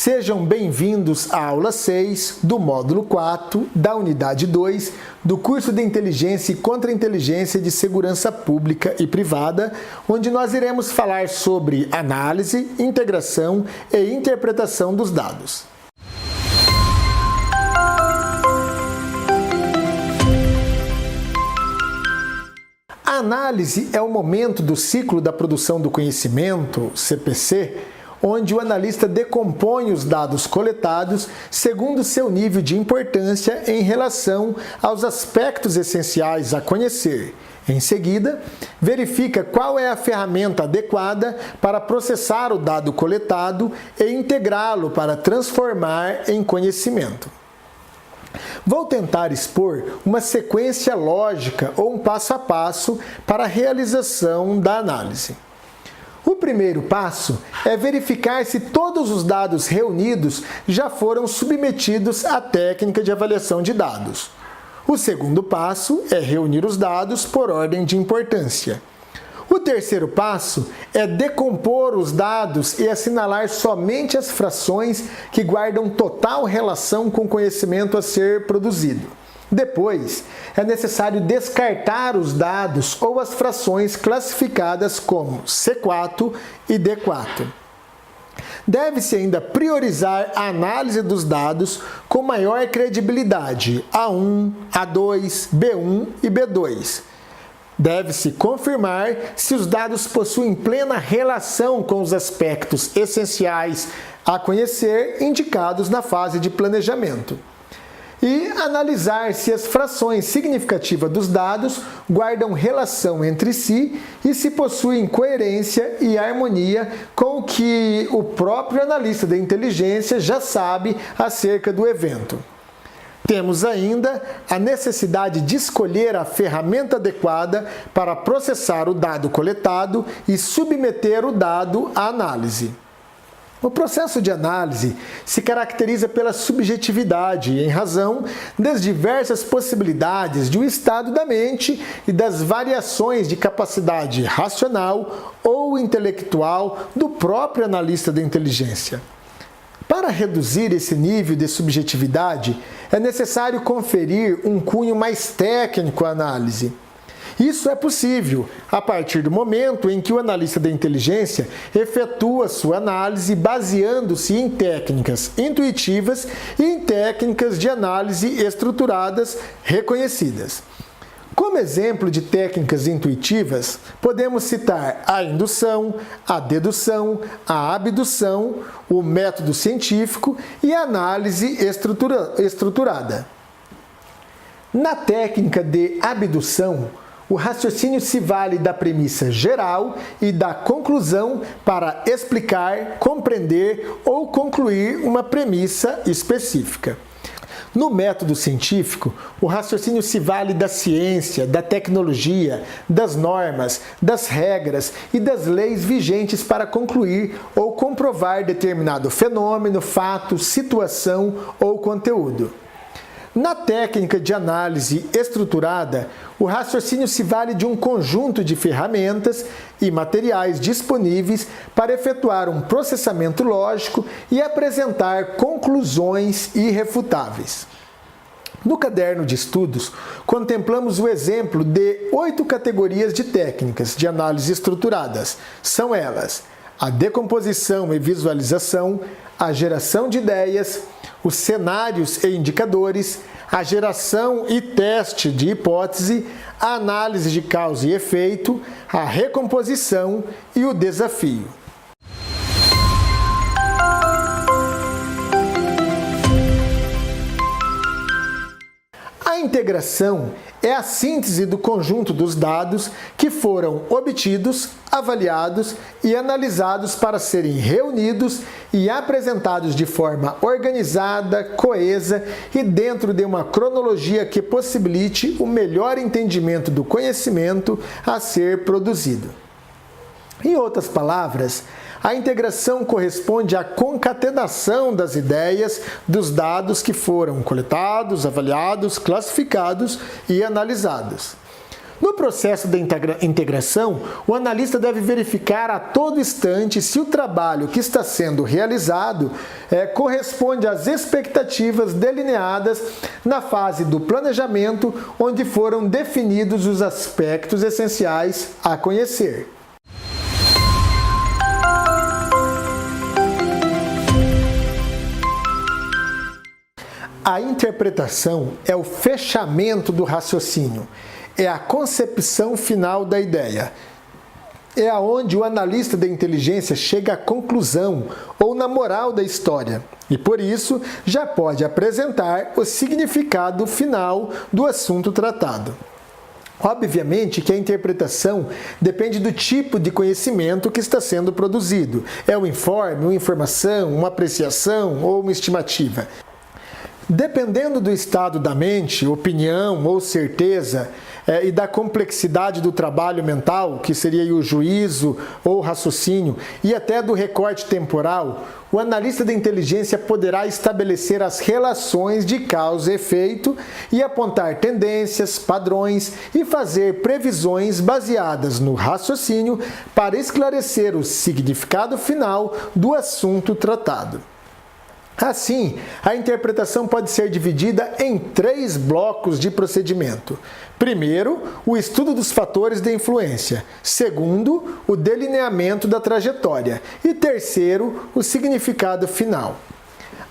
Sejam bem-vindos à aula 6 do módulo 4 da unidade 2 do curso de Inteligência e Contra-Inteligência de Segurança Pública e Privada, onde nós iremos falar sobre análise, integração e interpretação dos dados. A análise é o momento do ciclo da produção do conhecimento, CPC, onde o analista decompõe os dados coletados segundo seu nível de importância em relação aos aspectos essenciais a conhecer. Em seguida, verifica qual é a ferramenta adequada para processar o dado coletado e integrá-lo para transformar em conhecimento. Vou tentar expor uma sequência lógica ou um passo a passo para a realização da análise. O primeiro passo é verificar se todos os dados reunidos já foram submetidos à técnica de avaliação de dados. O segundo passo é reunir os dados por ordem de importância. O terceiro passo é decompor os dados e assinalar somente as frações que guardam total relação com o conhecimento a ser produzido. Depois, é necessário descartar os dados ou as frações classificadas como C4 e D4. Deve-se ainda priorizar a análise dos dados com maior credibilidade, A1, A2, B1 e B2. Deve-se confirmar se os dados possuem plena relação com os aspectos essenciais a conhecer indicados na fase de planejamento. E analisar se as frações significativas dos dados guardam relação entre si e se possuem coerência e harmonia com o que o próprio analista da inteligência já sabe acerca do evento. Temos ainda a necessidade de escolher a ferramenta adequada para processar o dado coletado e submeter o dado à análise. O processo de análise se caracteriza pela subjetividade, em razão das diversas possibilidades de um estado da mente e das variações de capacidade racional ou intelectual do próprio analista da inteligência. Para reduzir esse nível de subjetividade, é necessário conferir um cunho mais técnico à análise. Isso é possível a partir do momento em que o analista da inteligência efetua sua análise baseando-se em técnicas intuitivas e em técnicas de análise estruturadas reconhecidas. Como exemplo de técnicas intuitivas, podemos citar a indução, a dedução, a abdução, o método científico e a análise estruturada. Na técnica de abdução, o raciocínio se vale da premissa geral e da conclusão para explicar, compreender ou concluir uma premissa específica. No método científico, o raciocínio se vale da ciência, da tecnologia, das normas, das regras e das leis vigentes para concluir ou comprovar determinado fenômeno, fato, situação ou conteúdo. Na técnica de análise estruturada, o raciocínio se vale de um conjunto de ferramentas e materiais disponíveis para efetuar um processamento lógico e apresentar conclusões irrefutáveis. No caderno de estudos, contemplamos o exemplo de 8 categorias de técnicas de análise estruturadas. São elas: a decomposição e visualização, a geração de ideias, os cenários e indicadores, a geração e teste de hipótese, a análise de causa e efeito, a recomposição e o desafio. A integração é a síntese do conjunto dos dados que foram obtidos, avaliados e analisados para serem reunidos e apresentados de forma organizada, coesa e dentro de uma cronologia que possibilite o melhor entendimento do conhecimento a ser produzido. Em outras palavras, a integração corresponde à concatenação das ideias dos dados que foram coletados, avaliados, classificados e analisados. No processo da integração, o analista deve verificar a todo instante se o trabalho que está sendo realizado corresponde às expectativas delineadas na fase do planejamento, onde foram definidos os aspectos essenciais a conhecer. A interpretação é o fechamento do raciocínio, é a concepção final da ideia. É aonde o analista da inteligência chega à conclusão ou na moral da história e, por isso, já pode apresentar o significado final do assunto tratado. Obviamente que a interpretação depende do tipo de conhecimento que está sendo produzido. É um informe, uma informação, uma apreciação ou uma estimativa. Dependendo do estado da mente, opinião ou certeza, e da complexidade do trabalho mental, que seria o juízo ou raciocínio, e até do recorte temporal, o analista da inteligência poderá estabelecer as relações de causa e efeito e apontar tendências, padrões e fazer previsões baseadas no raciocínio para esclarecer o significado final do assunto tratado. Assim, a interpretação pode ser dividida em 3 blocos de procedimento. Primeiro, o estudo dos fatores de influência. Segundo, o delineamento da trajetória. E terceiro, o significado final.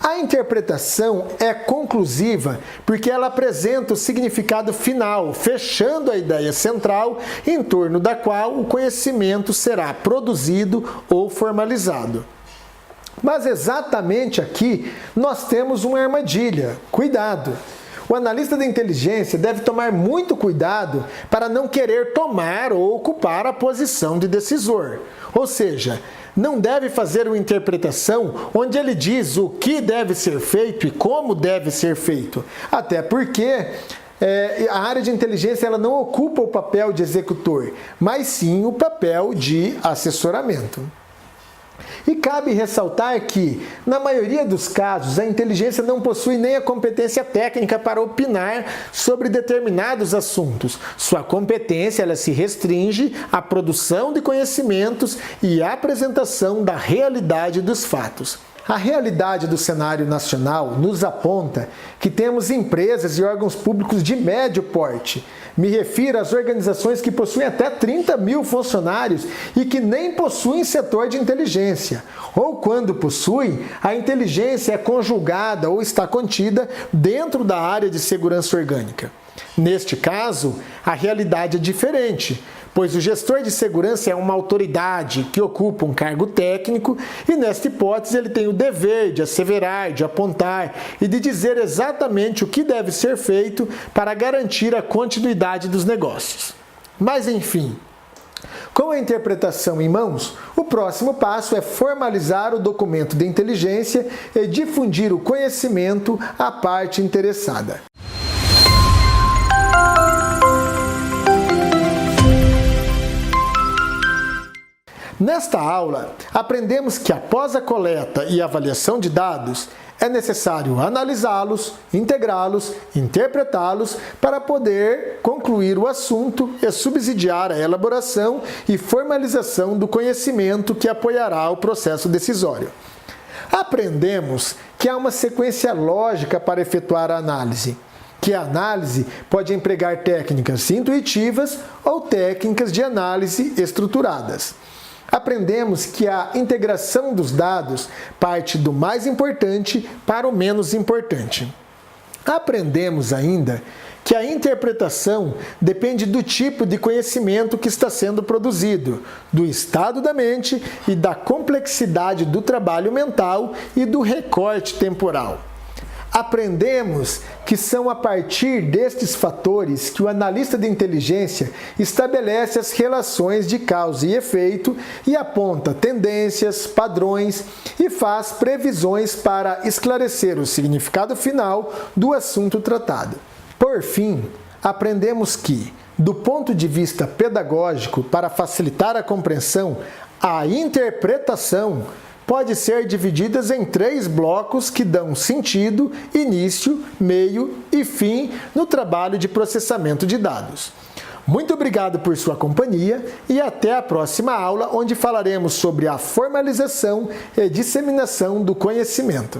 A interpretação é conclusiva porque ela apresenta o significado final, fechando a ideia central em torno da qual o conhecimento será produzido ou formalizado. Mas exatamente aqui nós temos uma armadilha. Cuidado! O analista da inteligência deve tomar muito cuidado para não querer tomar ou ocupar a posição de decisor. Ou seja, não deve fazer uma interpretação onde ele diz o que deve ser feito e como deve ser feito. Até porque a área de inteligência ela não ocupa o papel de executor, mas sim o papel de assessoramento. E cabe ressaltar que, na maioria dos casos, a inteligência não possui nem a competência técnica para opinar sobre determinados assuntos. Sua competência ela se restringe à produção de conhecimentos e à apresentação da realidade dos fatos. A realidade do cenário nacional nos aponta que temos empresas e órgãos públicos de médio porte. Me refiro às organizações que possuem até 30 mil funcionários e que nem possuem setor de inteligência. Ou quando possuem, a inteligência é conjugada ou está contida dentro da área de segurança orgânica. Neste caso, a realidade é diferente, pois o gestor de segurança é uma autoridade que ocupa um cargo técnico e, nesta hipótese, ele tem o dever de asseverar, de apontar e de dizer exatamente o que deve ser feito para garantir a continuidade dos negócios. Mas, enfim, com a interpretação em mãos, o próximo passo é formalizar o documento de inteligência e difundir o conhecimento à parte interessada. Nesta aula, aprendemos que após a coleta e avaliação de dados, é necessário analisá-los, integrá-los, interpretá-los para poder concluir o assunto e subsidiar a elaboração e formalização do conhecimento que apoiará o processo decisório. Aprendemos que há uma sequência lógica para efetuar a análise, que a análise pode empregar técnicas intuitivas ou técnicas de análise estruturadas. Aprendemos que a integração dos dados parte do mais importante para o menos importante. Aprendemos ainda que a interpretação depende do tipo de conhecimento que está sendo produzido, do estado da mente e da complexidade do trabalho mental e do recorte temporal. Aprendemos que são a partir destes fatores que o analista de inteligência estabelece as relações de causa e efeito e aponta tendências, padrões e faz previsões para esclarecer o significado final do assunto tratado. Por fim, aprendemos que, do ponto de vista pedagógico, para facilitar a compreensão, a interpretação pode ser divididas em 3 blocos que dão sentido, início, meio e fim no trabalho de processamento de dados. Muito obrigado por sua companhia e até a próxima aula, onde falaremos sobre a formalização e disseminação do conhecimento.